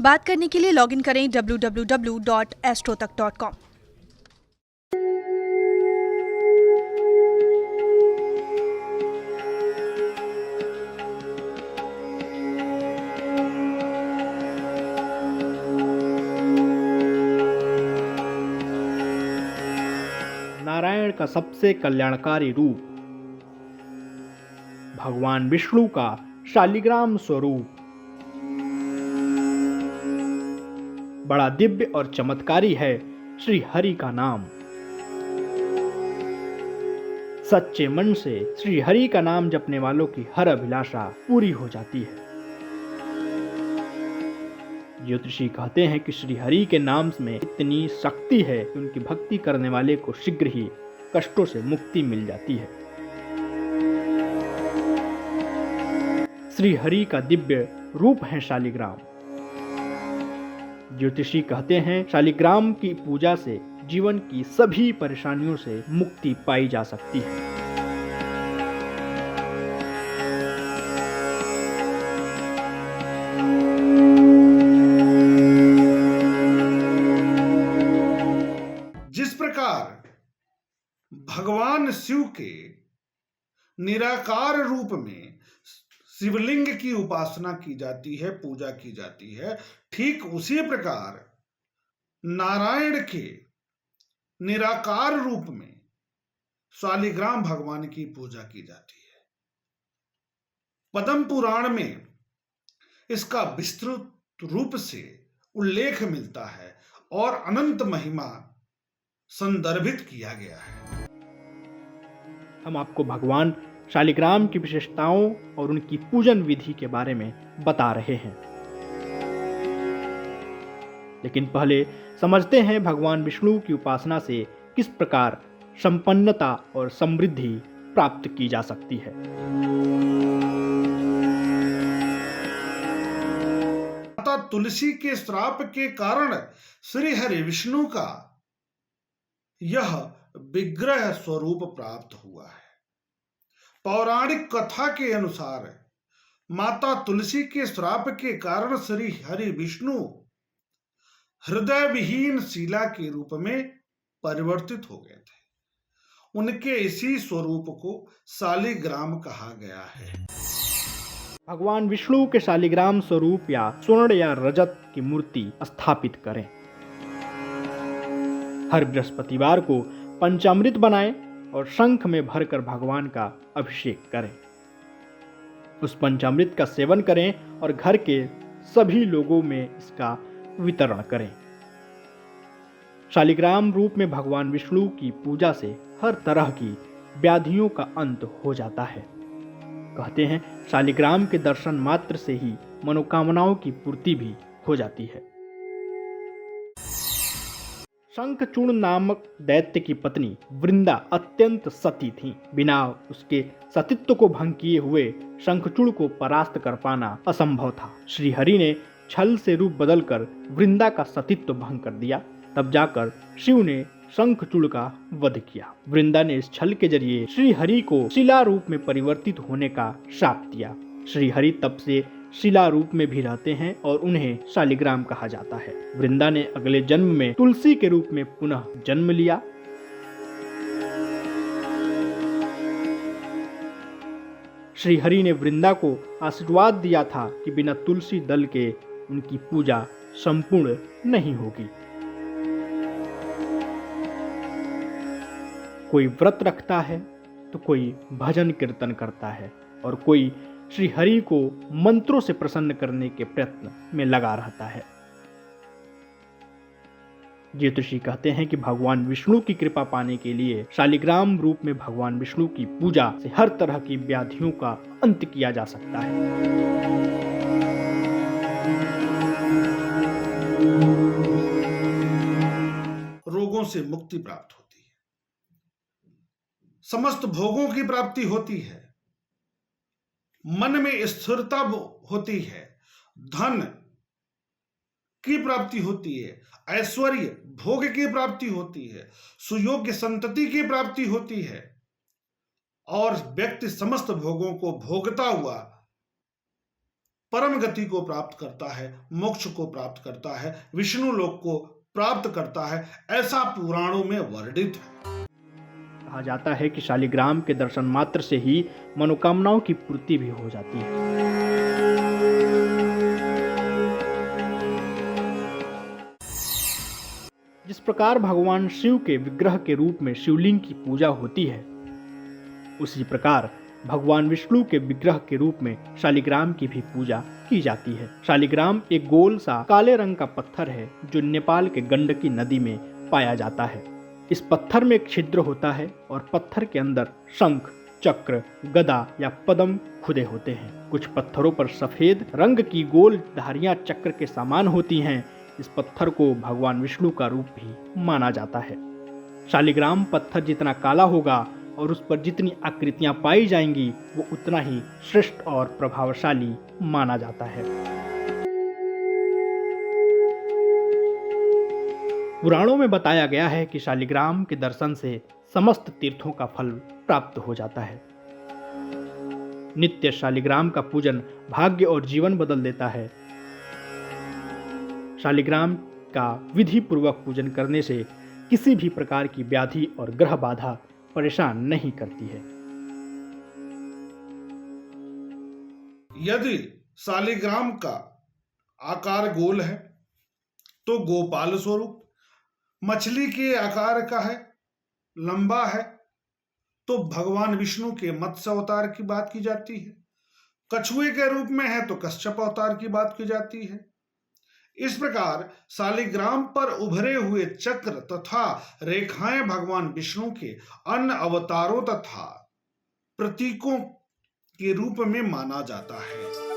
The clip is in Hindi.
बात करने के लिए लॉगिन करें www.astrotak.com। नारायण का सबसे कल्याणकारी रूप, भगवान विष्णु का शालिग्राम स्वरूप बड़ा दिव्य और चमत्कारी है। श्री हरि का नाम, सच्चे मन से श्री हरि का नाम जपने वालों की हर अभिलाषा पूरी हो जाती है। ज्योतिषी कहते हैं कि श्री हरि के नाम में इतनी शक्ति है कि उनकी भक्ति करने वाले को शीघ्र ही कष्टों से मुक्ति मिल जाती है। श्री हरि का दिव्य रूप है शालिग्राम। ज्योतिषी कहते हैं शालिग्राम की पूजा से जीवन की सभी परेशानियों से मुक्ति पाई जा सकती है। जिस प्रकार भगवान शिव के निराकार रूप में शिवलिंग की उपासना की जाती है, पूजा की जाती है, ठीक उसी प्रकार नारायण के निराकार रूप में शालिग्राम भगवान की पूजा की जाती है। पद्म पुराण में इसका विस्तृत रूप से उल्लेख मिलता है और अनंत महिमा संदर्भित किया गया है। हम आपको भगवान शालिग्राम की विशेषताओं और उनकी पूजन विधि के बारे में बता रहे हैं, लेकिन पहले समझते हैं भगवान विष्णु की उपासना से किस प्रकार संपन्नता और समृद्धि प्राप्त की जा सकती है। माता तुलसी के श्राप के कारण श्री हरि विष्णु का यह विग्रह स्वरूप प्राप्त हुआ है। पौराणिक कथा के अनुसार माता तुलसी के श्राप के कारण श्री हरि विष्णु हृदय विहीन शिला के रूप में परिवर्तित हो गए थे। उनके इसी स्वरूप को शालिग्राम कहा गया है। भगवान विष्णु के शालिग्राम स्वरूप या स्वर्ण या रजत की मूर्ति स्थापित करें। हर बृहस्पतिवार को पंचामृत बनाएं और शंख में भरकर भगवान का अभिषेक करें। उस पंचामृत का सेवन करें और घर के सभी लोगों में इसका वितरण करें। शालिग्राम रूप में भगवान विष्णु की पूजा से हर तरह की व्याधियों का अंत हो जाता है। कहते हैं शालिग्राम के दर्शन मात्र से ही मनोकामनाओं की पूर्ति भी हो जाती है। शंखचूर्ण नामक दैत्य की पत्नी वृंदा अत्यंत सती थी। बिना उसके सतीत्व को भंग किए हुए शंखचूर्ण को परास्त कर पाना असंभव था। श्री हरि ने छल से रूप बदलकर वृंदा का सतीत्व भंग कर दिया। तब जाकर शिव ने शंखचूर्ण का वध किया। वृंदा ने इस छल के जरिए श्री हरि को शिला रूप में परिवर्तित होने का शाप दिया। श्री हरि तब से शिला रूप में भी रहते हैं और उन्हें शालिग्राम कहा जाता है। वृंदा ने अगले जन्म में तुलसी के रूप में पुनः जन्म लिया। श्री हरि ने वृंदा को आशीर्वाद दिया था कि बिना तुलसी दल के उनकी पूजा संपूर्ण नहीं होगी। कोई व्रत रखता है तो कोई भजन कीर्तन करता है और कोई श्री हरि को मंत्रों से प्रसन्न करने के प्रयत्न में लगा रहता है। ज्योतिषी कहते हैं कि भगवान विष्णु की कृपा पाने के लिए शालिग्राम रूप में भगवान विष्णु की पूजा से हर तरह की व्याधियों का अंत किया जा सकता है। रोगों से मुक्ति प्राप्त होती है, समस्त भोगों की प्राप्ति होती है, मन में स्थिरता होती है, धन की प्राप्ति होती है, ऐश्वर्य भोग की प्राप्ति होती है, सुयोग्य संतति की प्राप्ति होती है और व्यक्ति समस्त भोगों को भोगता हुआ परम गति को प्राप्त करता है, मोक्ष को प्राप्त करता है, विष्णु लोक को प्राप्त करता है, ऐसा पुराणों में वर्णित है। कहा जाता है कि शालिग्राम के दर्शन मात्र से ही मनोकामनाओं की पूर्ति भी हो जाती है। जिस प्रकार भगवान शिव के विग्रह के रूप में शिवलिंग की पूजा होती है, उसी प्रकार भगवान विष्णु के विग्रह के रूप में शालिग्राम की भी पूजा की जाती है। शालिग्राम एक गोल सा काले रंग का पत्थर है जो नेपाल के गंडकी नदी में पाया जाता है। इस पत्थर में एक छिद्र होता है और पत्थर के अंदर शंख, चक्र, गदा या पद्म खुदे होते हैं। कुछ पत्थरों पर सफेद रंग की गोल धारियां चक्र के समान होती हैं। इस पत्थर को भगवान विष्णु का रूप भी माना जाता है। शालिग्राम पत्थर जितना काला होगा और उस पर जितनी आकृतियां पाई जाएंगी, वो उतना ही श्रेष्ठ और प्रभावशाली माना जाता है। पुराणों में बताया गया है कि शालिग्राम के दर्शन से समस्त तीर्थों का फल प्राप्त हो जाता है। नित्य शालिग्राम का पूजन भाग्य और जीवन बदल देता है। शालिग्राम का विधि पूर्वक पूजन करने से किसी भी प्रकार की व्याधि और ग्रह बाधा परेशान नहीं करती है। यदि शालिग्राम का आकार गोल है तो गोपाल स्वरूप, मछली के आकार का है, लंबा है तो भगवान विष्णु के मत्स्य अवतार की बात की जाती है, कछुए के रूप में है तो कश्यप अवतार की बात की जाती है। इस प्रकार शालिग्राम पर उभरे हुए चक्र तथा रेखाएं भगवान विष्णु के अन्य अवतारों तथा प्रतीकों के रूप में माना जाता है।